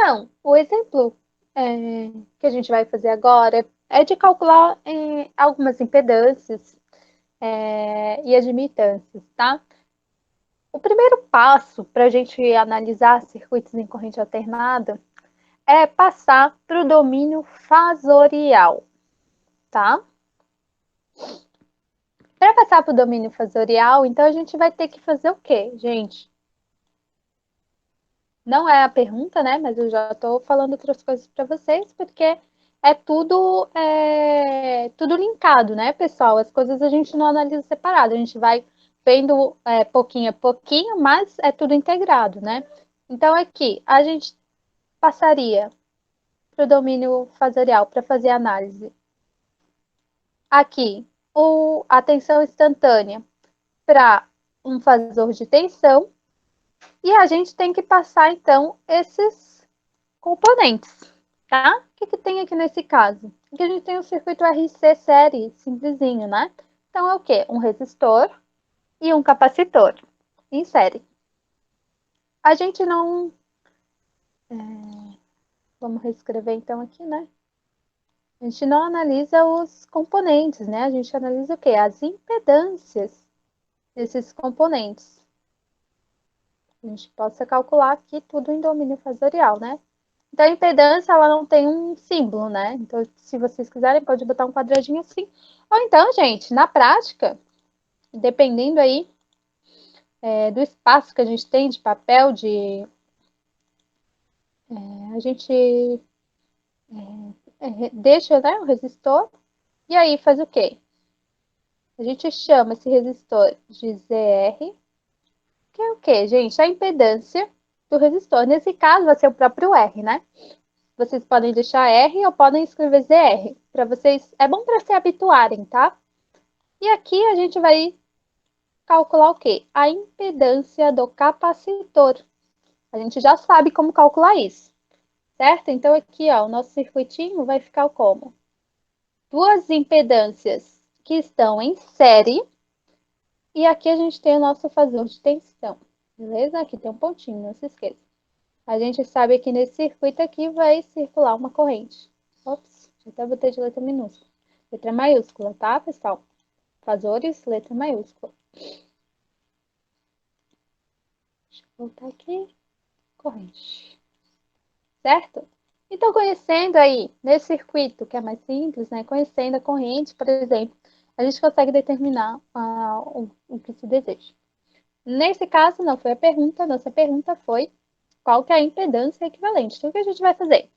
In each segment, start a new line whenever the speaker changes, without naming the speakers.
Então, o exemplo que a gente vai fazer agora é de calcular algumas impedâncias e admitâncias, tá? O primeiro passo para a gente analisar circuitos em corrente alternada é passar para o domínio fasorial, tá? Para passar para o domínio fasorial, então a gente vai ter que fazer o quê, gente? Não é a pergunta, né? Mas eu já estou falando outras coisas para vocês, porque tudo linkado, né, pessoal? As coisas a gente não analisa separado, a gente vai vendo pouquinho a pouquinho, mas é tudo integrado, né? Então, aqui, a gente passaria para o domínio fasorial para fazer análise. Aqui, a tensão instantânea para um fasor de tensão, e a gente tem que passar, então, esses componentes, tá? O que tem aqui nesse caso? Aqui a gente tem o circuito RC série, simplesinho, né? Então, é o quê? Um resistor e um capacitor em série. A gente não... Vamos reescrever, então, aqui, né? A gente não analisa os componentes, né? A gente analisa o quê? As impedâncias desses componentes. A gente possa calcular aqui tudo em domínio fasorial, né? Então, a impedância, ela não tem um símbolo, né? Então, se vocês quiserem, pode botar um quadradinho assim. Ou então, gente, na prática, dependendo aí do espaço que a gente tem de papel, a gente deixa, né, o resistor, e aí faz o quê? A gente chama esse resistor de ZR, que é o quê, gente? A impedância do resistor. Nesse caso, vai ser o próprio R, né? Vocês podem deixar R ou podem escrever ZR. Para vocês, é bom para se habituarem, tá? E aqui a gente vai calcular o quê? A impedância do capacitor. A gente já sabe como calcular isso, certo? Então, aqui, ó, o nosso circuitinho vai ficar como? Duas impedâncias que estão em série, e aqui a gente tem o nosso fasor de tensão, beleza? Aqui tem um pontinho, não se esqueça. A gente sabe que nesse circuito aqui vai circular uma corrente. Ops, já até botei de letra minúscula. Letra maiúscula, tá, pessoal? Fasores, letra maiúscula. Deixa eu voltar aqui. Corrente. Certo? Então, conhecendo aí, nesse circuito que é mais simples, né? Conhecendo a corrente, por exemplo, a gente consegue determinar o que se deseja. Nesse caso, não foi a pergunta, nossa pergunta foi qual que é a impedância equivalente. Então, o que a gente vai fazer?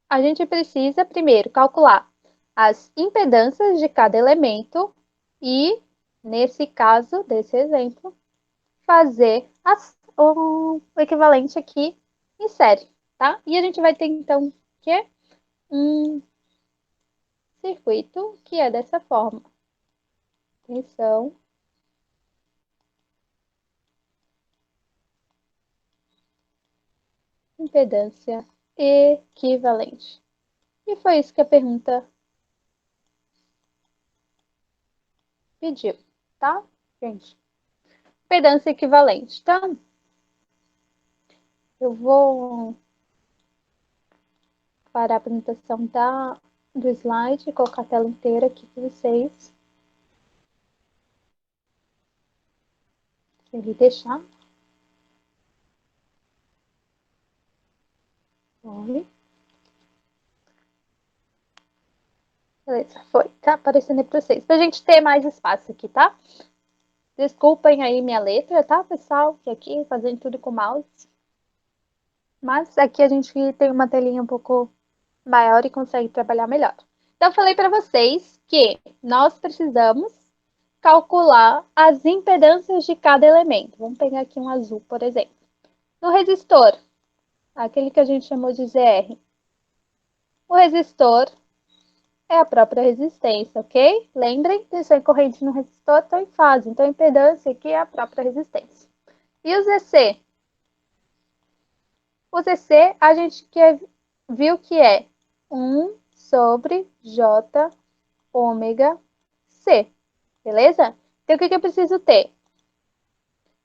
A gente precisa, primeiro, calcular as impedâncias de cada elemento e, nesse caso, desse exemplo, fazer o equivalente aqui em série, tá? E a gente vai ter, então, que é um circuito que é dessa forma. Tensão, impedância equivalente. E foi isso que a pergunta pediu, tá, gente? Impedância equivalente. Então, eu vou parar a apresentação do slide, colocar a tela inteira aqui para vocês. Se ele deixar. Oi. Beleza, foi. Tá aparecendo aí para vocês. Pra gente ter mais espaço aqui, tá? Desculpem aí minha letra, tá, pessoal? Que aqui fazendo tudo com mouse. Mas aqui a gente tem uma telinha um pouco maior e consegue trabalhar melhor. Então, eu falei para vocês que nós precisamos calcular as impedâncias de cada elemento. Vamos pegar aqui um azul, por exemplo. No resistor, aquele que a gente chamou de ZR, o resistor é a própria resistência, ok? Lembrem, tensão e corrente no resistor estão em fase, então a impedância aqui é a própria resistência. E o ZC? O ZC a gente viu que é 1 sobre J ômega C, beleza? Então, o que eu preciso ter?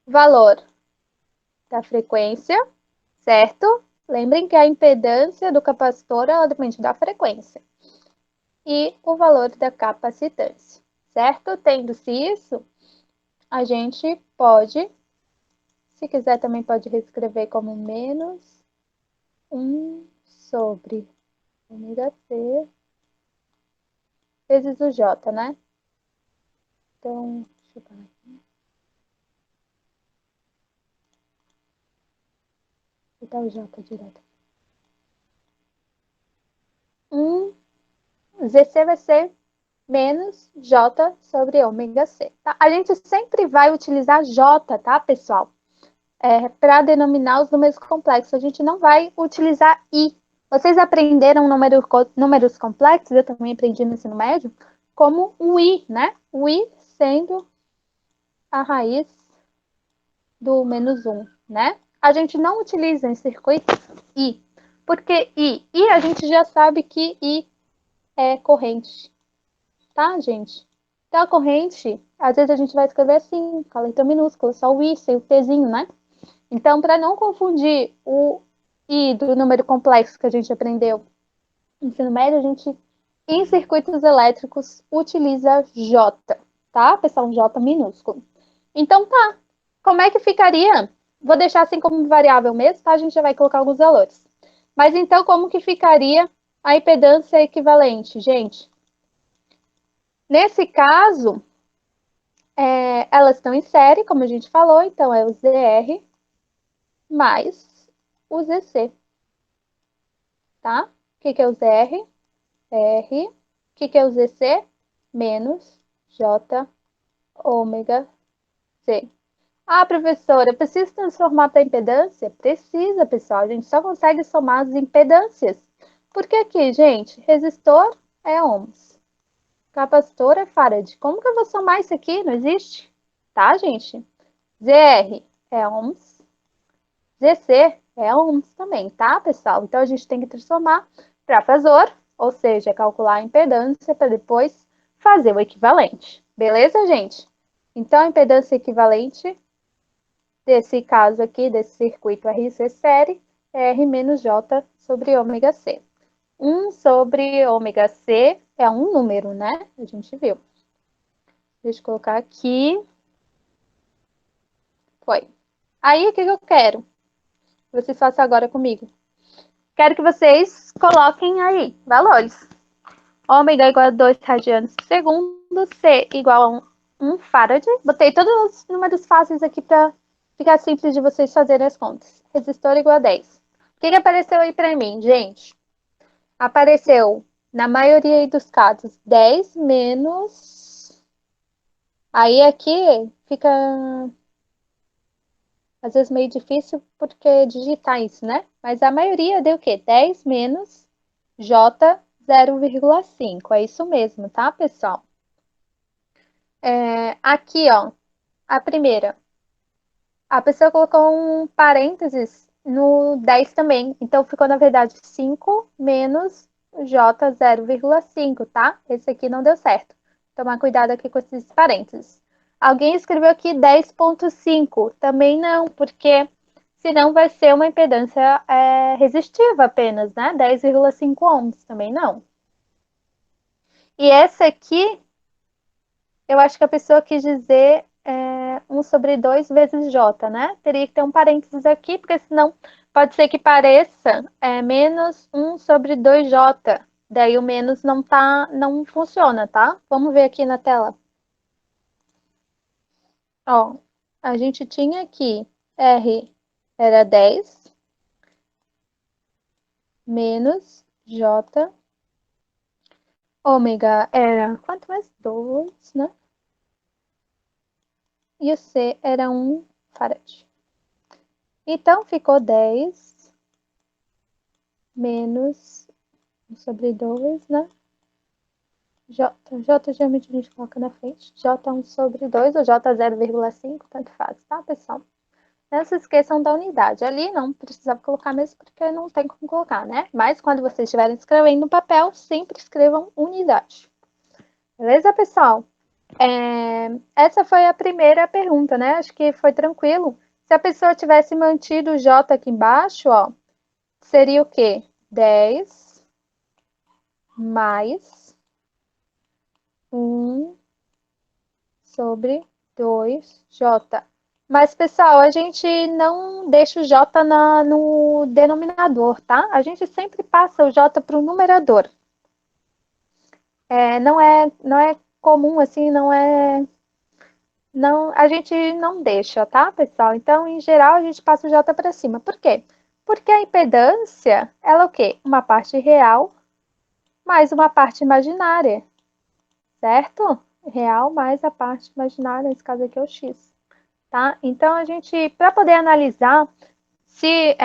Valor da frequência certo? Lembrem que a impedância do capacitor, ela depende da frequência e o valor da capacitância, certo? Tendo-se isso, a gente pode, se quiser também pode reescrever como menos 1 sobre ômega c vezes o J, né? Então, deixa eu parar aqui. Vou botar o J direto. 1 ZC vai ser menos J sobre ômega C. Tá? A gente sempre vai utilizar J, tá, pessoal? Para denominar os números complexos. A gente não vai utilizar I. Vocês aprenderam números complexos, eu também aprendi no ensino médio, como o I, né? O I sendo a raiz do menos 1, né? A gente não utiliza em circuito I, porque I a gente já sabe que I é corrente, tá, gente? Então, a corrente, às vezes a gente vai escrever assim, com a letra minúscula, só o I, sem o Tzinho, né? Então, para não confundir o I do número complexo que a gente aprendeu no ensino médio, a gente, em circuitos elétricos, utiliza J, tá? Pessoal, um J minúsculo. Então, tá. Como é que ficaria? Vou deixar assim como variável mesmo, tá? A gente já vai colocar alguns valores. Mas então, como que ficaria a impedância equivalente, gente? Nesse caso, elas estão em série, como a gente falou, então é o ZR mais o ZC, tá? O que é o ZR? R. O que é o ZC? Menos J ômega C. Ah, professora, precisa transformar para impedância? Precisa, pessoal. A gente só consegue somar as impedâncias. Porque aqui, gente, resistor é ohms. Capacitor é farad. Como que eu vou somar isso aqui? Não existe? Tá, gente? ZR é ohms. ZC é ohms também, tá, pessoal? Então, a gente tem que transformar para fasor, ou seja, calcular a impedância para depois fazer o equivalente. Beleza, gente? Então, a impedância equivalente desse caso aqui, desse circuito RC série, é R menos J sobre ômega C. 1 sobre ômega C é um número, né? A gente viu. Deixa eu colocar aqui. Foi. Aí, o que eu quero? Que vocês façam agora comigo. Quero que vocês coloquem aí valores. Ômega igual a 2 radianos por segundo, C igual a 1 farad. Botei todos os números fáceis aqui para ficar simples de vocês fazerem as contas. Resistor igual a 10. O que apareceu aí para mim, gente? Apareceu, na maioria dos casos, 10 menos... Aí aqui fica, às vezes, meio difícil porque digitar isso, né? Mas a maioria deu o quê? 10 menos J 0,5. É isso mesmo, tá, pessoal? Aqui, ó, a primeira. A pessoa colocou um parênteses no 10 também. Então, ficou, na verdade, 5 menos J 0,5, tá? Esse aqui não deu certo. Tomar cuidado aqui com esses parênteses. Alguém escreveu aqui 10,5. Também não, porque senão vai ser uma impedância resistiva apenas, né? 10,5 ohms. Também não. E essa aqui, eu acho que a pessoa quis dizer 1 sobre 2 vezes J, né? Teria que ter um parênteses aqui, porque senão pode ser que pareça menos 1 sobre 2J. Daí o menos não funciona, tá? Vamos ver aqui na tela. Ó, a gente tinha aqui R era 10 menos J. Ômega era quanto mais? 2, né? E o C era 1 farad. Então, ficou 10 menos 1 sobre 2, né? J geralmente a gente coloca na frente. J 1 sobre 2 ou J 0,5, tanto faz, tá, pessoal? Não se esqueçam da unidade. Ali não precisava colocar mesmo, porque não tem como colocar, né? Mas quando vocês estiverem escrevendo no papel, sempre escrevam unidade. Beleza, pessoal? Essa foi a primeira pergunta, né? Acho que foi tranquilo. Se a pessoa tivesse mantido o J aqui embaixo, ó, seria o quê? 10 mais 1 sobre 2J. Mas, pessoal, a gente não deixa o J no denominador, tá? A gente sempre passa o J para o numerador. Não é comum, assim, não, a gente não deixa, tá, pessoal? Então, em geral, a gente passa o J para cima. Por quê? Porque a impedância, ela é o quê? Uma parte real mais uma parte imaginária, certo? Real mais a parte imaginária, nesse caso aqui é o X, tá? Então, a gente, para poder analisar se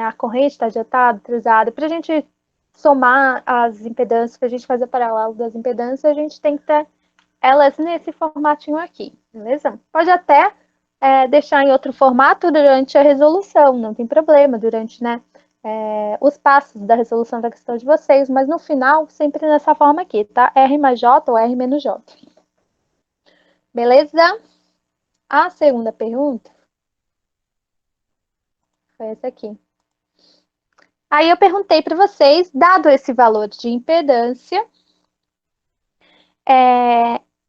a corrente está adiantada, atrasada, para a gente somar as impedâncias, para a gente fazer o paralelo das impedâncias, a gente tem que ter elas nesse formatinho aqui, beleza? Pode até deixar em outro formato durante a resolução, não tem problema, durante, né, os passos da resolução da questão de vocês, mas no final, sempre nessa forma aqui, tá? R mais J ou R menos J. Beleza? A segunda pergunta foi essa aqui. Aí eu perguntei para vocês, dado esse valor de impedância,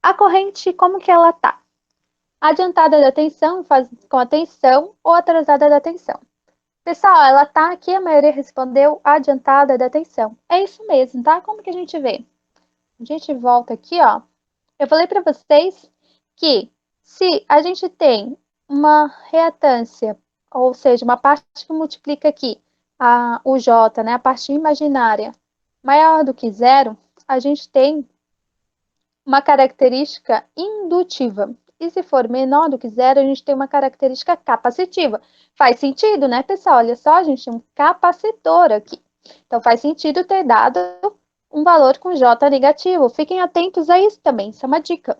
a corrente, como que ela tá? Adiantada da tensão, faz com a tensão, ou atrasada da tensão? Pessoal, ela tá aqui, a maioria respondeu adiantada da tensão. É isso mesmo, tá? Como que a gente vê? A gente volta aqui, ó. Eu falei para vocês que se a gente tem uma reatância, ou seja, uma parte que multiplica aqui o J, né, a parte imaginária, maior do que zero, a gente tem uma característica indutiva. E se for menor do que zero, a gente tem uma característica capacitiva. Faz sentido, né, pessoal? Olha só, a gente tem um capacitor aqui. Então, faz sentido ter dado um valor com J negativo. Fiquem atentos a isso também, isso é uma dica.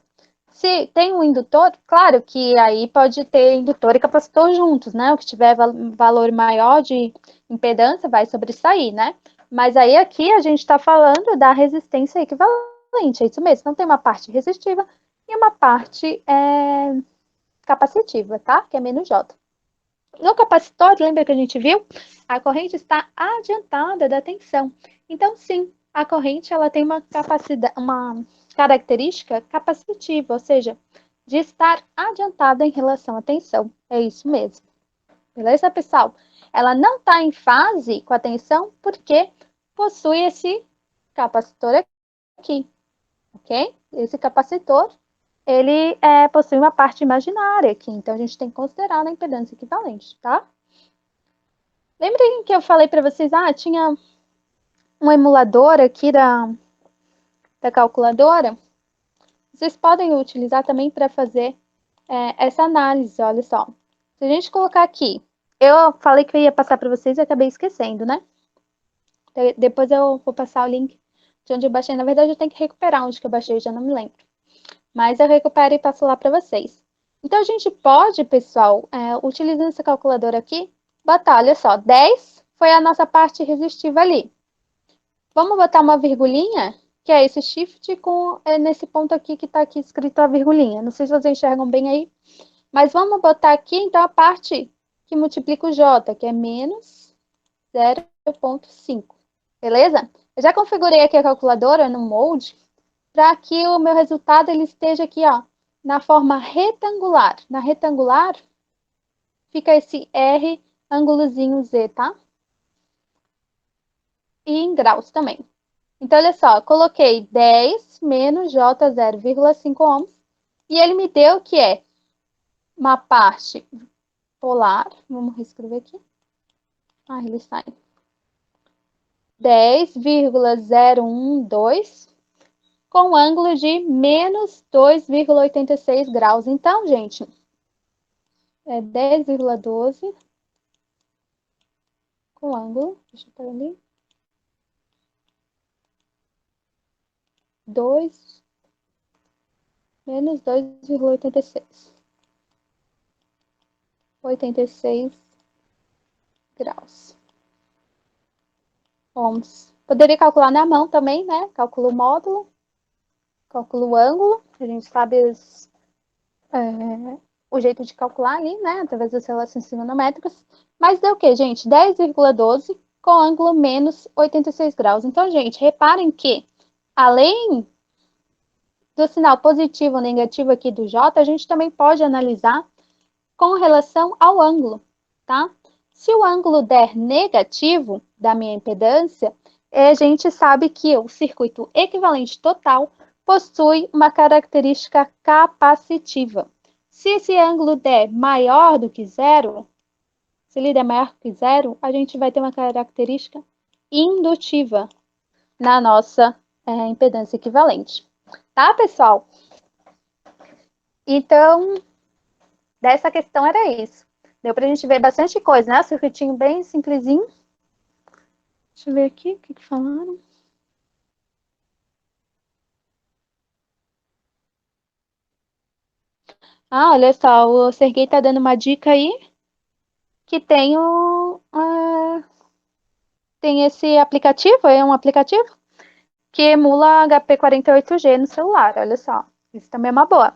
Se tem um indutor, claro que aí pode ter indutor e capacitor juntos, né? O que tiver valor maior de impedância vai sobressair, né? Mas aí aqui a gente está falando da resistência equivalente, é isso mesmo. Então tem uma parte resistiva e uma parte capacitiva, tá? Que é menos J. No capacitor, lembra que a gente viu? A corrente está adiantada da tensão. Então, sim, a corrente ela tem uma capacidade, uma característica capacitiva, ou seja, de estar adiantada em relação à tensão. É isso mesmo. Beleza, pessoal? Ela não está em fase com a tensão porque possui esse capacitor aqui, ok? Esse capacitor, ele possui uma parte imaginária aqui, então a gente tem que considerar na impedância equivalente, tá? Lembrem que eu falei para vocês, tinha um emulador aqui da calculadora? Vocês podem utilizar também para fazer essa análise, olha só. Se a gente colocar aqui, eu falei que eu ia passar para vocês e acabei esquecendo, né? Depois eu vou passar o link de onde eu baixei. Na verdade, eu tenho que recuperar onde que eu baixei, já não me lembro. Mas eu recupero e passo lá para vocês. Então, a gente pode, pessoal, utilizando essa calculadora aqui, botar, olha só, 10 foi a nossa parte resistiva ali. Vamos botar uma virgulinha, que é esse shift nesse ponto aqui que está aqui escrito a virgulinha. Não sei se vocês enxergam bem aí, mas vamos botar aqui, então, a parte que multiplica o J, que é menos 0,5. Beleza? Eu já configurei aqui a calculadora no Mode, para que o meu resultado ele esteja aqui, ó, na forma retangular. Na retangular, fica esse R ângulozinho Z, tá? E em graus também. Então, olha só, coloquei 10 menos J 0,5 ohms, e ele me deu que é uma parte polar, vamos reescrever aqui. Ele sai. 10,012 com ângulo de menos 2,86 graus. Então, gente, é 10,12 com ângulo, deixa eu pôr ali, 2 menos 2,86. 86 graus. Ohms. Poderia calcular na mão também, né? Calculo o módulo, calculo o ângulo, a gente sabe o jeito de calcular ali, né, através das relações trigonométricas, mas deu o quê, gente? 10,12 com ângulo menos 86 graus. Então, gente, reparem que, além do sinal positivo ou negativo aqui do J, a gente também pode analisar com relação ao ângulo, tá? Se o ângulo der negativo da minha impedância, a gente sabe que o circuito equivalente total possui uma característica capacitiva. Se esse ângulo der maior do que zero, se ele der maior que zero, a gente vai ter uma característica indutiva na nossa impedância equivalente. Tá, pessoal? Então, dessa questão era isso. Deu para a gente ver bastante coisa, né? Circuitinho bem simplesinho. Deixa eu ver aqui o que falaram. Ah, olha só, o Serguei tá dando uma dica aí que tem esse aplicativo, é um aplicativo que emula HP48G no celular, olha só. Isso também é uma boa.